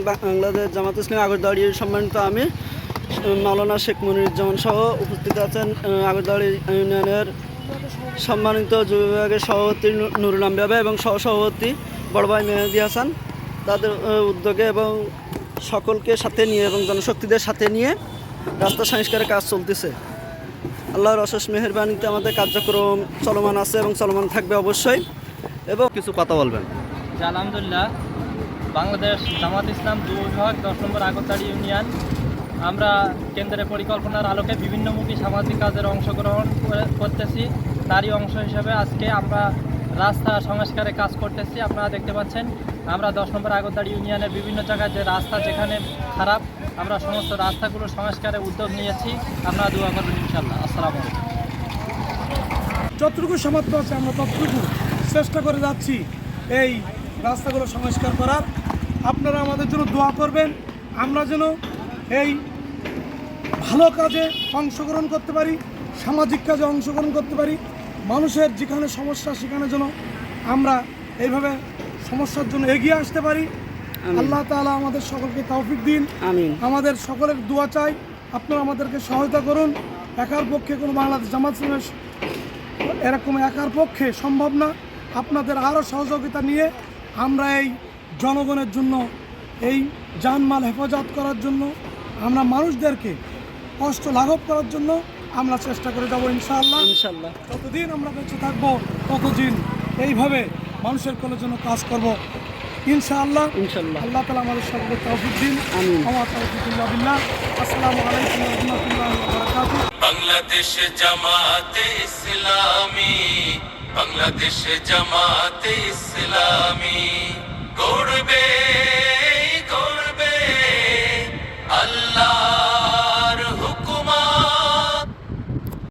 বাংলাদেশ জামাত ইসলামী আগরদাড়ি সম্মানিত আমি মাওলানা শেখ মনিরুজ্জামান সহ উপস্থিত আছেন আগরদাড়ি ইউনিয়নের সম্মানিত যুব বিভাগের সভাপতি নুরুল আম্বিয়া ভাই এবং সহসভাপতি বড় ভাই মেহেদি হাসান, তাদের উদ্যোগে এবং সকলকে সাথে নিয়ে এবং জনশক্তিদের সাথে নিয়ে রাস্তা সংস্কারের কাজ চলতেছে। আল্লাহর অশেষ মেহেরবানিতে আমাদের কার্যক্রম চলমান আছে এবং চলমান থাকবে অবশ্যই। এবং কিছু কথা বলবেন। আলহামদুলিল্লাহ, বাংলাদেশ জামাত ইসলাম যুব বিভাগ 10 নম্বর আগরদাড়ি ইউনিয়ন, আমরা কেন্দ্রের পরিকল্পনার আলোকে বিভিন্নমুখী সামাজিক কাজের অংশগ্রহণ করতেছি। তারই অংশ হিসেবে আজকে আমরা রাস্তা সংস্কারে কাজ করতেছি। আপনারা দেখতে পাচ্ছেন আমরা 10 নম্বর আগরদাড়ি ইউনিয়নের বিভিন্ন জায়গায় যে রাস্তা যেখানে খারাপ, আমরা সমস্ত রাস্তাগুলো সংস্কারে উদ্যোগ নিয়েছি। আপনারা দোয়া করবেন ইনশাআল্লাহ। আসসালামু আলাইকুম। যতটুকু সামর্থ্য আছে আমরা ততটুকু চেষ্টা করে যাচ্ছি এই রাস্তাগুলো সংস্কার করার। আপনারা আমাদের জন্য দোয়া করবেন, আমরা যেন এই ভালো কাজে অংশগ্রহণ করতে পারি, সামাজিক কাজে অংশগ্রহণ করতে পারি। মানুষের যেখানে সমস্যা সেখানে যেন আমরা এইভাবে সমস্যার জন্য এগিয়ে আসতে পারি। আল্লাহ তাআলা আমাদের সকলকে তৌফিক দিন। আমিন। আমাদের সকলের দোয়া চাই, আপনারা আমাদেরকে সহায়তা করুন। একার পক্ষে কোনো বাংলাদেশ জামাত ইসলামের এরকম একার পক্ষে সম্ভব না। আপনাদের আরও সহযোগিতা নিয়ে আমরা এই জনগণের জন্য, এই জানমাল হেফাজত করার জন্য, আমরা মানুষদেরকে কষ্ট লাঘব করার জন্য আমরা চেষ্টা করে যাব ইনশাআল্লাহ। ইনশাআল্লাহ যতদিন আমরা বেঁচে থাকবো ততদিন এইভাবে মানুষের কলের জন্য কাজ করব ইনশাআল্লাহ। ইনশাআল্লাহ। আল্লাহ তাআলা আমাদের সকলকে তৌফিক দিন। আমিন। আমার তৌফিকুল্লাহ বিল্লাহ। আসসালামু আলাইকুম ওয়া রাহমাতুল্লাহি ওয়া বারাকাতুহু। বাংলাদেশ জামাতে ইসলামী, বাংলাদেশ জামাতে ইসলামী গড়বে